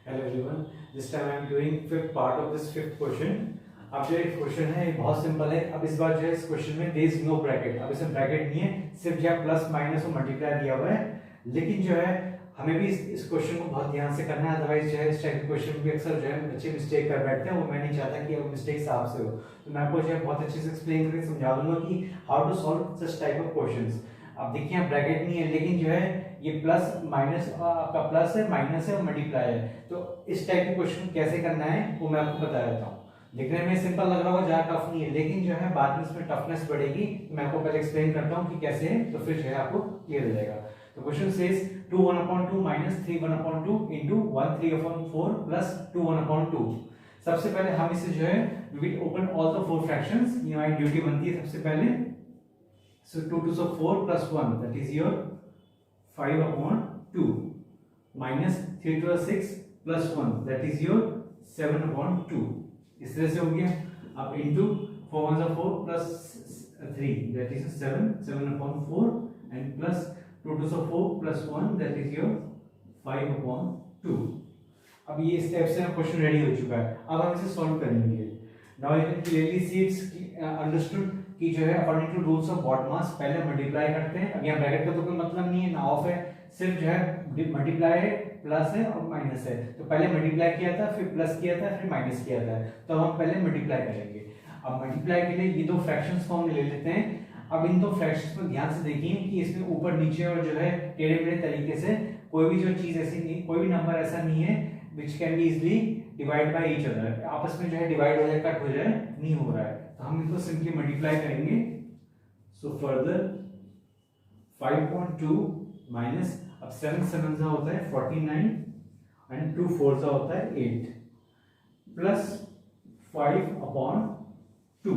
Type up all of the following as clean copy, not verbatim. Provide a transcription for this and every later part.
Hello everyone. This time I am doing fifth part of this fifth question. अब जो एक question है ये बहुत सिंपल है. अब इस बार जो है इस क्वेश्चन में देयर इज नो ब्रैकेट. अब इसमें ब्रैकेट नहीं है, सिर्फ जो प्लस माइनस और मल्टीप्लाई दिया हुआ है. लेकिन जो है हमें भी इस क्वेश्चन को बहुत ध्यान से करना है, अदरवाइज जो है इस टाइप के क्वेश्चन में अक्सर जो है बच्चे मिस्टेक कर बैठते हैं. वो मैं नहीं चाहता कि वो मिस्टेक्स आपसे हो. तो मैं आपको जो है बहुत अच्छे से एक्सप्लेन करके समझा दूंगा कि how to solve such type of questions. अब देखिए यहाँ ब्रैकेट नहीं है, लेकिन जो है ये प्लस माइनस आपका प्लस है, माइनस है और मल्टीप्लाई है. तो इस टाइप के क्वेश्चन कैसे करना है वो मैं आपको बता देता हूँ. देखने में सिंपल लग रहा होगा, ज्यादा टफ नहीं है, लेकिन जो है बाद में इसमें टफनेस बढ़ेगी. तो मैं आपको पहले एक्सप्लेन करता हूँ कि कैसे है, तो फिर जो है आपको क्लियर हो जाएगा. तो question says 2 1/2 minus 3 1/2 into 1 3/4 plus 2 1/2. सबसे पहले हम इसे जो है we will open all the four fractions. ये हमारी ड्यूटी बनती है सबसे पहले. So 2 2 so 4 plus 1, that is your 5/2 minus 3 2 6 plus 1, that is your 7/2. इस तरह से हो गया. अब into 4 1 4 plus 3, that is 7 7/4 and plus 2 2 4 plus 1, that is your 5/2. अब ये स्टेप से क्वेश्चन रेडी हो चुका है. अब हम इसे सॉल्व करेंगे. Now you can clearly see it's understood कि जो है according to rules of BODMAS पहले मल्टीप्लाई करते हैं. अब यहाँ ब्रैकेट का तो कोई मतलब नहीं है, ना ऑफ है, सिर्फ जो है मल्टीप्लाई है, प्लस है और माइनस है. तो पहले मल्टीप्लाई किया था, फिर प्लस किया था, फिर माइनस किया था. तो हम पहले मल्टीप्लाई करेंगे. अब मल्टीप्लाई के लिए ये दो फ्रैक्शंस को हम ले लेते हैं. अब इन दो फ्रैक्शंस को ध्यान से देखिए कि इसमें ऊपर नीचे और जो है टेढ़े मेढ़े तरीके से कोई भी जो चीज ऐसी नहीं, कोई भी नंबर ऐसा नहीं है which can be easily divide by each other. आपस में जो है डिवाइड हो जाए, कट हो जाए, नहीं हो रहा है. तो हम इनको सिंपली मल्टीप्लाई करेंगे. सो फर्दर 5/2 माइनस, अब 7 7 सा होता है 49 एंड 2 4 सा होता है 8 प्लस 5/2.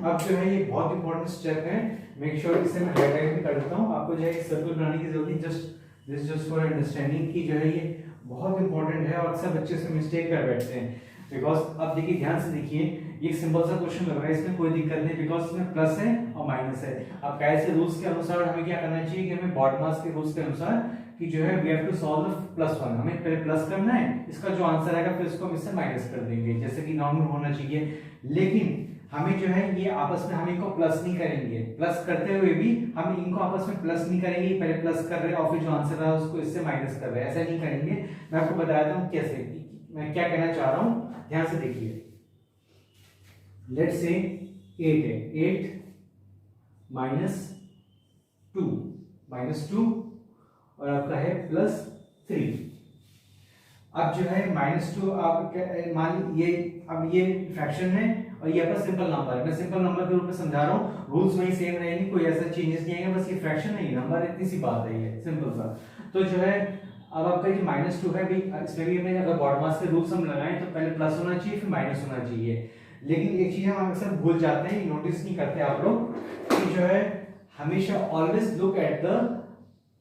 अब जो है ये बहुत इंपॉर्टेंट स्टेप है. मेक श्योर इसे मैं हाईलाइट भी कर देता हूँ. आपको जो है सर्कल बनाने की जरूरत है. जस्ट फॉर अंडरस्टैंडिंग की जो है ये बहुत इंपॉर्टेंट है और अक्सर बच्चे से मिस्टेक कर बैठते हैं. बिकॉज अब देखिए ध्यान से देखिए, ये सिंपल सा क्वेश्चन लग रहा है, इसमें कोई दिक्कत नहीं बिकॉज इसमें प्लस है और माइनस है. अब कैसे रूल्स के अनुसार हमें क्या करना चाहिए कि हमें बॉड मास के रूल्स के अनुसार कि जो है वी हैव टू सॉल्व +1. हमें पहले प्लस करना है, इसका जो आंसर आएगा फिर इसको हम इससे माइनस कर देंगे जैसे कि नॉर्मल होना चाहिए. लेकिन हमें जो है ये आपस में हम इनको प्लस नहीं करेंगे. प्लस करते हुए भी हम इनको आपस में प्लस नहीं करेंगे. पहले प्लस कर रहे हैं और फिर जो आंसर है उसको इससे माइनस कर रहे हैं, ऐसा नहीं करेंगे. मैं आपको बताता हूँ कैसे, मैं क्या कहना चाह रहा हूँ. ध्यान से देखिए. लेट्स से 8 है, 8 माइनस 2 और आपका है +3. अब जो है -2 आप मान ये, अब ये फ्रैक्शन है और ये आपका सिंपल नंबर है. मैं सिंपल नंबर के रूप में समझा रहा हूँ. रूल्स वही सेम रहेंगे, कोई ऐसा चेंजेस नहीं आएगा. बस ये फ्रैक्शन है, ये नंबर, इतनी सी बात है, ये सिंपल सा. तो जो है अब आपका जो -2 है भी, इसमें भी हमें अगर बॉड मास के रूल्स हम लगाएं तो पहले प्लस होना चाहिए फिर माइनस होना चाहिए. लेकिन एक चीज हम अक्सर भूल जाते हैं, नोटिस नहीं करते आप लोग, कि जो है हमेशा always look at the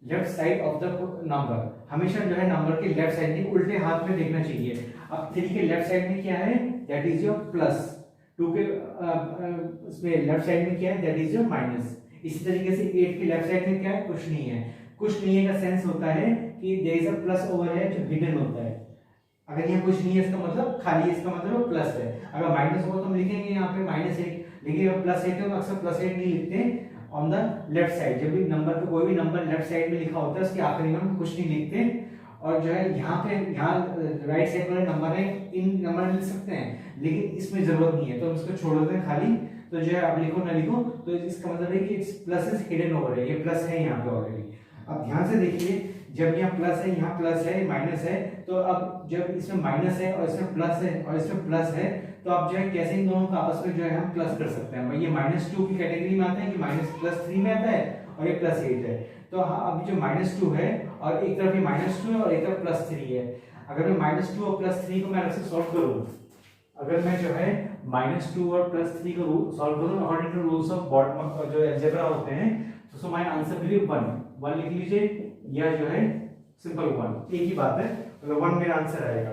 left side of the number. हमेशा जो है नंबर के लेफ्ट साइड में उल्टे हाथ में देखना चाहिए. अब 3 के लेफ्ट साइड में क्या है, दैट इज योर प्लस. 2 के इसमें लेफ्ट साइड में क्या है, दैट इज योर माइनस. इसी तरीके से 8 के लेफ्ट साइड में क्या है, कुछ नहीं है. कुछ नहीं है का सेंस होता है कि there is a plus over है जो हिडन होता है. अगर यहाँ कुछ नहीं है इसका मतलब खाली है, इसका मतलब प्लस है. अगर माइनस होगा तो हम लिखेंगे यहाँ पे -8. लेकिन अगर +8 है तो अक्सर +8 नहीं लिखते ऑन द लेफ्ट साइड. जब भी नंबर पे कोई भी नंबर लेफ्ट साइड में लिखा होता है उसके आखिरी में हम कुछ नहीं लिखते. और जो है यहाँ पे राइट साइड वाले नंबर है, इन नंबर लिख सकते हैं, लेकिन इसमें जरूरत नहीं है तो हम इसको छोड़ देते हैं खाली. तो जो है आप लिखो ना लिखो, तो इसका मतलब है कि प्लस इज हिडन ओवर है. ये प्लस है यहाँ पे ऑलरेडी. अब ध्यान से देखिए, जब यहाँ प्लस है, यहाँ प्लस है, माइनस है, तो अब जब इसमें माइनस है और इसमें प्लस है और इसमें प्लस है, तो आप जो है कैसे इन दोनों का आपस में जो है हम प्लस कर सकते हैं. ये -2 की कैटेगरी में आता है कि -+3 में आता है और ये +8 है. तो अब जो -2 है और एक तरफ ये -2 है और एक तरफ +3 है. अगर मैं -2 और +3 को मैं अलग से सॉल्व करूँ, अगर मैं जो है -2 और +3 को सॉल्व करूँ according to rules of BOD जो अलजेब्रा होते हैं, तो so my answer will be 1 लिख लीजिए, या जो है सिंपल 1, एक ही बात है. तो 1 मेरा आंसर आएगा.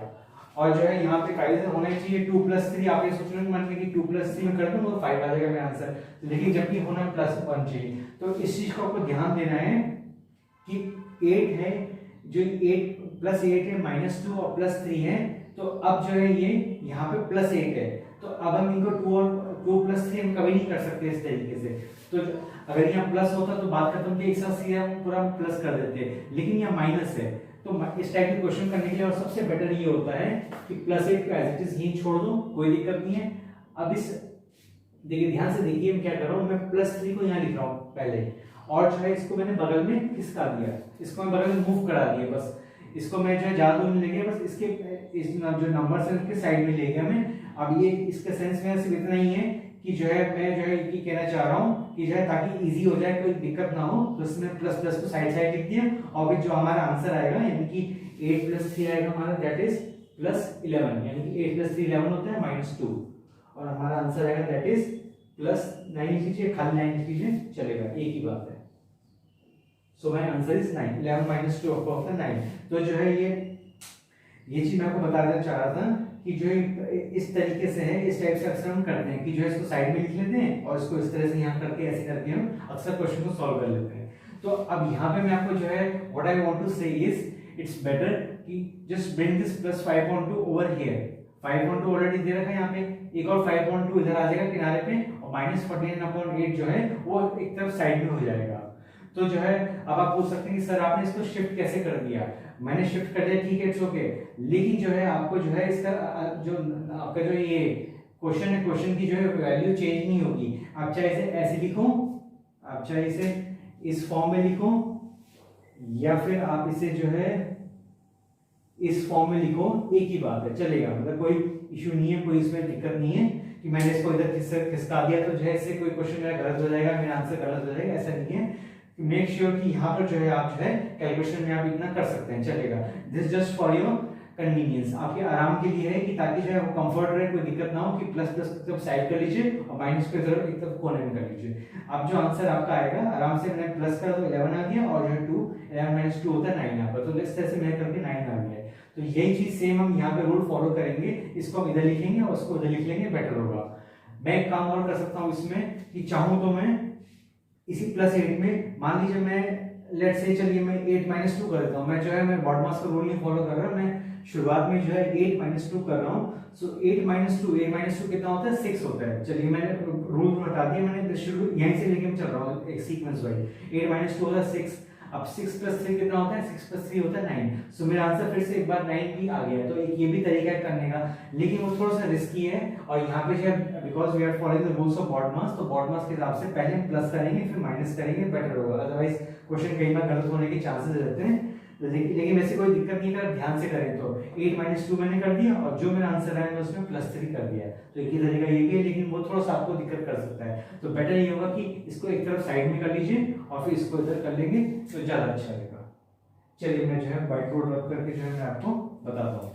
और जो है यहाँ पे काइजर होना चाहिए 2 + 3. आप ये सोच रहे हैं कि 2 + 3 में कर दूं तो 5 आ जाएगा मेरा आंसर. लेकिन जब भी होना है +1 चाहिए. तो इस चीज को आपको ध्यान देना है कि 8 है, जो 8 +8 है, -2 और +3 है, तो अब जो है ये यहाँ पे +8 है, तो अब हम इनको 2 और 2 + 3 हम कभी नहीं कर सकते इस तरीके से। तो अगर यहाँ प्लस होता तो बात खत्म थी, एक साथ सीधा पूरा प्लस कर देते, लेकिन यहाँ माइनस है, तो इस टाइप के क्वेश्चन करने के लिए और सबसे बेटर ये होता है कि +8 को एज इट इज यहीं छोड़ दो, कोई दिक्कत नहीं है। अब इस देखिए ध्यान से देखिए, मैं क्या कर रहा हूँ, मैं +3 को यहाँ लिख रहा हूँ पहले, और जो है इसको मैंने बगल में खिसका दिया, इसको मैं बगल में मूव करा दिया, बस इसको मैं जो है ज्यादा नहीं ले गया, बस इसके इस जो नंबर्स हैं उसके साइड में ले गया मैं। अब ये इसका सेंस में सिर्फ इतना ही है कि जो है मैं जो है ये कहना चाह रहा हूँ कि जो है ताकि इजी हो जाए, कोई दिक्कत ना हो, तो इसमें प्लस प्लस को साइड साइड लिख दिया, और फिर जो हमारा आंसर आएगा यानी कि 8 + 3 आएगा हमारा, दैट इज +11, यानी कि 8 + 3 11 होता है -2, और हमारा आंसर आएगा दैट इज +9 लिख लीजिए, खाली 9 लिख लीजिए, चलेगा, एक ही बात है। सो माय आंसर इज 9, 11 - 2 होता है 9। तो जो है ये चीज मैं आपको बता देना चाह रहा था कि जो इस तरीके से है, इस टाइप से अक्सर हम करते हैं कि जो है इसको साइड में लिख लेते हैं और इसको इस तरह से यहाँ करके ऐसे करके हम अक्सर क्वेश्चन को सॉल्व कर लेते हैं। तो अब यहाँ पे मैं आपको जो है what I want to say is it's better कि just bring this +5.2 over here. 5.2 already दे रखा है यहाँ पे, एक और 5.2 इधर आ जाएगा किनारे पे, और -49/8 जो है वो एक तरफ साइड में हो जाएगा। तो जो है अब आप पूछ सकते हैं कि सर आपने इसको शिफ्ट कैसे कर दिया। मैंने शिफ्ट कर दिया, ठीक है, इट्स ओके, लेकिन जो है आपको जो है इसका जो आपका जो ये क्वेश्चन है, क्वेश्चन की जो है वैल्यू चेंज नहीं होगी। आप चाहे इसे ऐसे लिखो, आप चाहे इसे इस फॉर्म में लिखो, या फिर आप इसे जो है इस फॉर्म में लिखो, एक ही बात है, चलेगा, मतलब कोई इशू नहीं है, कोई इसमें दिक्कत नहीं है कि मैंने इसको इधर खिसका दिया तो जो है इससे कोई क्वेश्चन मेरा गलत हो जाएगा, मेरा आंसर गलत हो जाएगा, ऐसा नहीं है। मेक श्योर कि यहाँ पर जो है आप जो है कैलकुलेशन में आप इतना कर सकते हैं, चलेगा। This just for your convenience, आपके आराम के लिए है कि ताकि जो है वो कंफर्ट रहे, कोई दिक्कत ना हो कि प्लस प्लस को साइड कर लीजिए और माइनस को इधर एक तरफ कोने में कर लीजिए। अब जो आंसर आपका आएगा आराम से, मैंने प्लस कर तो 11 आ गया, और जो है 2 11 - 2 होता है 9 यहाँ पर, तो इस तरह से मैं करके 9 आ गया। तो यही चीज सेम हम यहाँ पे रूल फॉलो करेंगे, इसको हम इधर लिखेंगे और उसको उधर लिख लेंगे, बेटर होगा। मैं एक काम और कर सकता हूँ इसमें कि चाहूँ तो मैं इसी +8 में, मान लीजिए मैं लेट्स से चलिए मैं 8 - 2 कर देता हूँ, मैं जो है मैं बॉडमास का रूल नहीं फॉलो कर रहा, मैं शुरुआत में जो है 8 - 2 कर रहा हूँ। सो 8 - 2 कितना होता है, 6 होता है। चलिए मैंने रूल हटा दिया, मैंने शुरू यहीं से लेके चल रहा हूँ एक सीक्वेंस वाइज। 8 - 2 होता है 6, अब 6 + 3 कितना होता है, 6 + 3 होता है 9। सो मेरा आंसर फिर से एक बार 9 भी आ गया। तो एक ये भी तरीका है करने का, लेकिन वो थोड़ा सा रिस्की है, और यहाँ पे जो है because we are following the rules of BODMAS, तो बॉडमास के हिसाब से पहले हम प्लस करेंगे फिर माइनस करेंगे, बेटर होगा, अदरवाइज क्वेश्चन कई बार गलत होने के चांसेस रहते हैं। लेकिन वैसे कोई दिक्कत नहीं, कर ध्यान से करें तो 8 - 2 मैंने कर दिया, और जो मेरा आंसर आया मैं उसमें +3 कर दिया। तो एक ही तरीका ये भी है, लेकिन वो थोड़ा सा आपको दिक्कत कर सकता है। तो बेटर ये होगा कि इसको एक तरफ साइड में कर लीजिए और फिर इसको इधर कर लेंगे तो ज्यादा अच्छा रहेगा। चलिए मैं जो है व्हाइट बोर्ड रब करके जो है मैं आपको बताता हूँ।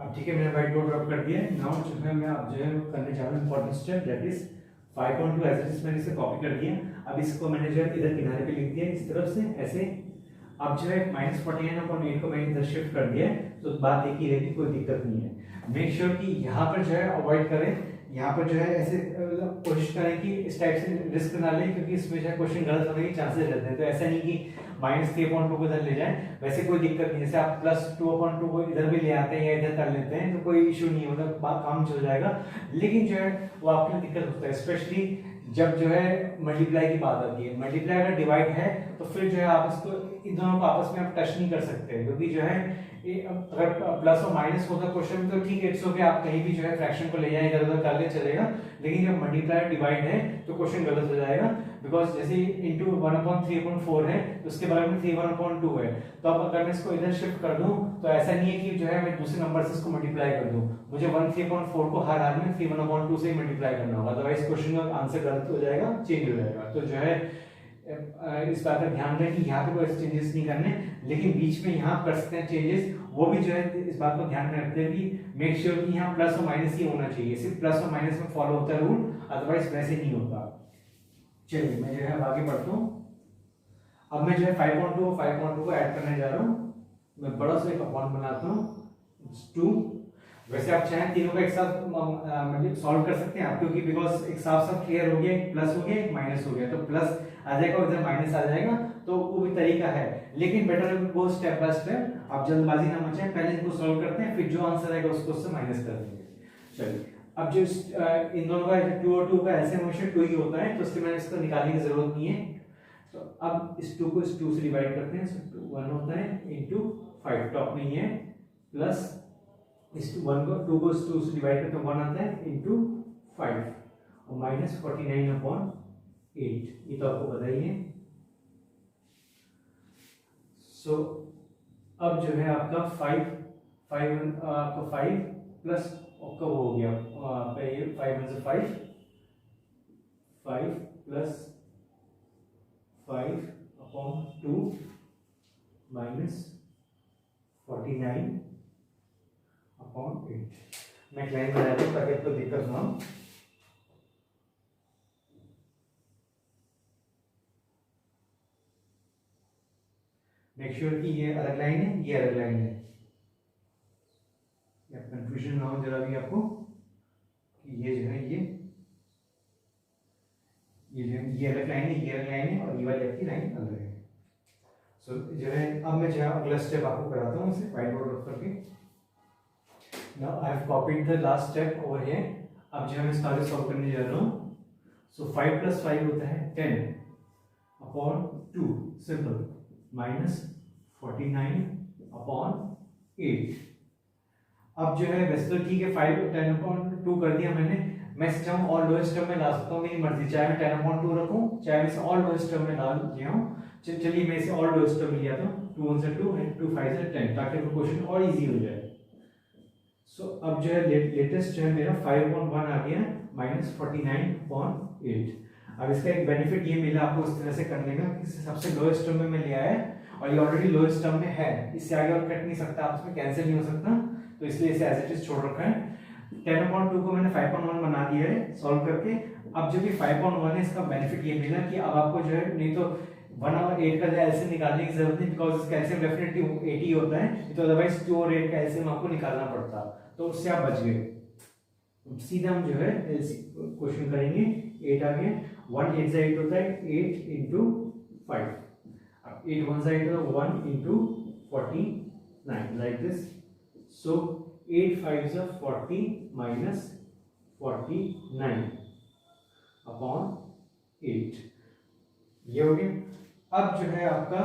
अब ठीक है, मैंने व्हाइट बोर्ड रब कर दिया। नाउ जो है मैं अब जो है करने जा रहा हूँ important step, that is 5.2 as it is, मैंने इसे कॉपी कर दिया। अब इसको मैंने जो है इधर किनारे पे लिख दिया इस तरफ से ऐसे। अब जो है -49/8 को मैंने इधर शिफ्ट कर दिया है, तो बात एक ही रहेगी, कोई दिक्कत नहीं है। मेक श्योर कि यहाँ पर जो है अवॉइड करें, यहाँ पर जो है ऐसे कोशिश करें कि इस टाइप से रिस्क ना लें, क्योंकि इसमें जो है क्वेश्चन गलत होने के चांसेस रहते हैं। तो ऐसा नहीं कि -3/2 को इधर ले जाएं, वैसे कोई दिक्कत नहीं। जैसे आप +2/2 को इधर भी ले आते हैं या इधर कर लेते हैं तो कोई इशू नहीं है, मतलब बात काम चल जाएगा। लेकिन जो है वो आपके लिए दिक्कत होता है, स्पेशली जब जो है मल्टीप्लाई की बात आती है। मल्टीप्लाई अगर डिवाइड है तो फिर जो है आप इसको इन दोनों को आपस में आप टच नहीं कर सकते, क्योंकि जो है अगर प्लस और माइनस होता क्वेश्चन में तो ठीक है, इट्स ओके, आप कहीं भी जो है फ्रैक्शन को ले जाएं, इधर उधर कर ले चलेगा। लेकिन जब मल्टीप्लाई डिवाइड है तो क्वेश्चन गलत हो जाएगा, बिकॉज जैसे इंटू 1/3/4 है तो उसके बगल में 3/1/2 है। तो अब अगर मैं इसको इधर शिफ्ट कर दूं तो ऐसा नहीं है कि जो है मैं दूसरे नंबर से इसको मल्टीप्लाई कर दूं, मुझे 1/3/4 को हर हाल में 3/1/2 से ही मल्टीप्लाई करना होगा, अदरवाइज क्वेश्चन का आंसर गलत हो जाएगा, चेंज हो जाएगा। तो जो है इस बात का ध्यान रखें कि यहाँ पे कोई चेंजेस नहीं करने, लेकिन बीच में यहाँ कर सकते हैं चेंजेस, वो भी जो है इस बात को ध्यान में रखते हैं कि मेक श्योर कि यहाँ प्लस और माइनस ही होना चाहिए, सिर्फ प्लस और माइनस में फॉलो होता है रूल, अदरवाइज वैसे नहीं होता। चलिए मैं जो है आगे बढ़ता हूँ। अब मैं जो है 5.2 को ऐड करने जा रहा हूँ। मैं बड़ा सा एक अपॉन बनाता हूँ 2। वैसे आप चाहें तीनों का एक साथ मतलब सॉल्व कर सकते हैं आप, क्योंकि बिकॉज एक साफ साफ क्लियर हो गया, एक प्लस हो गया एक माइनस हो गया, तो प्लस आ जाएगा और इधर माइनस आ जाएगा, तो वो भी तरीका है। लेकिन better go step by step, आप जल्दबाजी ना मचाएं, पहले इनको सॉल्व करते हैं, फिर जो आंसर आएगा उसको उससे माइनस कर देंगे। चलिए अब जो इन दोनों का 2 और 2 का ऐसे हमेशा 2 ही होता है, तो इसलिए मैंने इसको निकालने की जरूरत नहीं है। तो अब इस 2 को इस 2 से डिवाइड करते हैं, सो 1 होता है इनटू 5 टॉप में ही है, प्लस इस 1 को 2 को इस 2 से डिवाइड करते हैं 1 आता है इनटू 5 और माइनस 49/8, ये तो आपको पता ही है। सो अब जो है आपका 5 प्लस आपका हो गया आपका ये 5 में से 5 प्लस 5/2 माइनस 49/8। मैं लाइन बना दूं ताकि आपको दिक्कत ना हो। मेक श्योर कि ये अलग लाइन है, ये अलग लाइन है, या कंफ्यूजन ना हो जरा भी आपको कि ये जो है ये अलग लाइन है, ये अलग लाइन है और ये वाली आपकी लाइन अलग है। सो जो है अब मैं जो है अगला स्टेप आपको कराता हूँ इसे व्हाइट बोर्ड रख करके। Now I have copied the last step over here. अब जो है मैं इसका आगे सॉल्व करने जा रहा हूँ। सो 5 + 5 होता है 10/2 सिंपल, माइनस 49/8। अब जो है वैसे तो ठीक है 5/10/2 कर दिया मैंने, मैं इसे चाहूँ और लोएस्ट टर्म में ला सकता हूँ, मेरी मर्जी, चाहे मैं 10/2 रखूँ, चाहे मैं इसे और लोएस्ट टर्म में ला लिया हूँ। चलिए मैं इसे और लोएस्ट टर्म में लिया था, 2 1 से 2 एंड 2 5 से 10, ताकि क्वेश्चन और इजी हो जाए। सो अब जो है लेटेस्ट जो है मेरा 5/1 आ गया माइनस 49/8। अब इसका एक बेनिफिट ये मिला आपको इस तरह से करने का कि सबसे लोएस्ट टर्म में मैं लिया है और ये ऑलरेडी लोएस्ट टर्म में है, इससे आगे और कट नहीं सकता, आपस में कैंसिल नहीं हो सकता, तो इसलिए इसे एज इट इज छोड़ रखा है। 10/2 को मैंने 5/1 बना दिया है सॉल्व करके। अब जो भी 5/1 है इसका बेनिफिट ये मिला कि अब आपको जो है नहीं तो 1/8 का एलसीएम निकालने की जरूरत नहीं, बिकॉज इसका एलसीएम डेफिनेटली 80 होता है, तो अदरवाइज 2 और 8 का एलसीएम आपको निकालना पड़ता, तो उससे आप बच गए। सीधा हम जो है क्वेश्चन करेंगे। 8 आ गया, 1 8 से 8 होता है 8 × 5, 8 1 से 8 होता है 1 × 49 लाइक दिस। सो 8 5 से 40 माइनस 49/8 ये हो गया। अब जो है आपका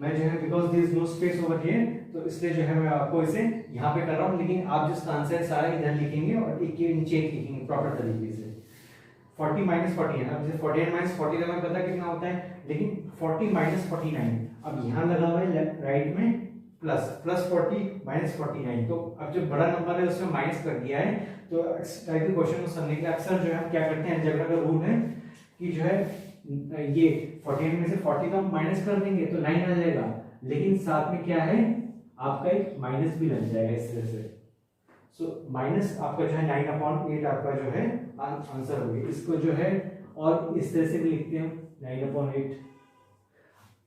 मैं जो है because there is no space over here, तो इसलिए जो है मैं आपको इसे यहाँ पे कर रहा हूँ, लेकिन आप जिसका आंसर है सारा इधर लिखेंगे और एक के नीचे एक लिखेंगे प्रॉपर तरीके से। 40 - 40 है, अब जैसे 49 - 40 तो हमें पता कितना होता है, लेकिन 40 - 49 अब यहाँ लगा हुआ है राइट में प्लस 40 - 49, तो अब जो बड़ा नंबर है उसमें माइनस कर दिया है। तो टाइप के क्वेश्चन को समझने के लिए अक्सर जो है हम क्या करते हैं, अलजेब्रा का रूल है कि जो है ये 48 में से 40 तो हम माइनस कर देंगे तो 9 आ जाएगा, लेकिन साथ में क्या है आपका एक माइनस भी लग जाएगा इस तरह से। सो माइनस आपका जो है 9/8 आपका जो है आंसर हो गया। इसको जो है और इस तरह से भी लिखते हैं 9/8।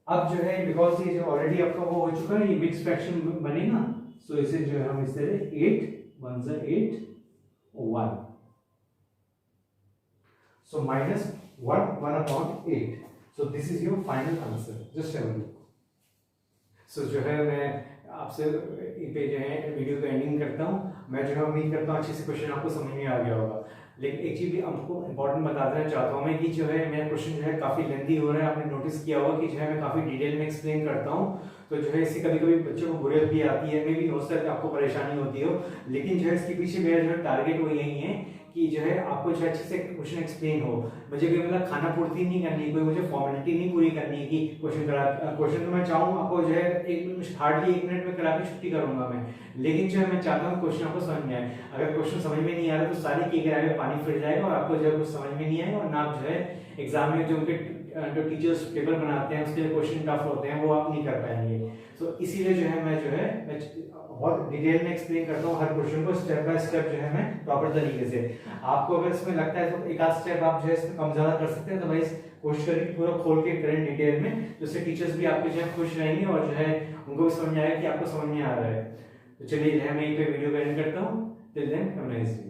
अब जो है बिकॉज ये जो ऑलरेडी आपका वो हो चुका है, ये मिक्स फ्रैक्शन बनेगा, सो इसे जो है हम इस तरह 8 1 से 8 1, so minus 1/8, so this is your final answer, just have a look। so जो है मैं आपसे पे जो है वीडियो का एंडिंग करता हूँ। मैं जो है उम्मीद करता हूँ अच्छे से क्वेश्चन आपको समझ में आ गया होगा, लेकिन एक चीज भी आपको इंपॉर्टेंट बता देना चाहता हूँ मैं कि जो है मेरा क्वेश्चन जो है काफी लेंथी हो रहा है। आपने नोटिस किया होगा कि जो है मैं काफी डिटेल में एक्सप्लेन करता हूँ, तो जो है इससे कभी कभी बच्चों को बुराई भी आती है, मे भी हो सकता है आपको परेशानी होती हो, लेकिन जो है इसके पीछे मेरा जो है टारगेट वो यही है कि जो है आपको जो अच्छे से क्वेश्चन एक्सप्लेन हो। मुझे कोई मतलब खाना पूर्ति नहीं करनी, कोई मुझे फॉर्मेलिटी नहीं पूरी करनी कि क्वेश्चन तो मैं चाहूँ आपको जो है हार्डली 1 मिनट में करा के छुट्टी करूंगा मैं, लेकिन जो है मैं चाहता हूँ क्वेश्चन आपको समझ में आए। अगर क्वेश्चन समझ में नहीं आ रहा तो सारे की आगे पानी फिर जाएगा और आपको जो है कुछ समझ में नहीं आएगा, और ना आप जो है एग्जाम में जो उनके जो टीचर्स पेपर बनाते हैं उसके क्वेश्चन टफ होते हैं वो आप नहीं कर पाएंगे। तो इसीलिए जो है मैं जो है बहुत डिटेल में एक्सप्लेन करता हूँ हर क्वेश्चन को, स्टेप बाय स्टेप जो है मैं प्रॉपर तरीके से। आपको अगर इसमें लगता है तो एक आध स्टेप आप जो है इसमें कम ज्यादा कर सकते हैं, तो भाई कोशिश करिए पूरा खोल के करें डिटेल में, जिससे टीचर्स भी आपके जो है खुश रहेंगे और जो है उनको भी समझ आएगा कि आपको समझ में आ रहा है। तो चलिए जो है मैं यहीं पे वीडियो का एंड करता हूँ। Till then have a nice day.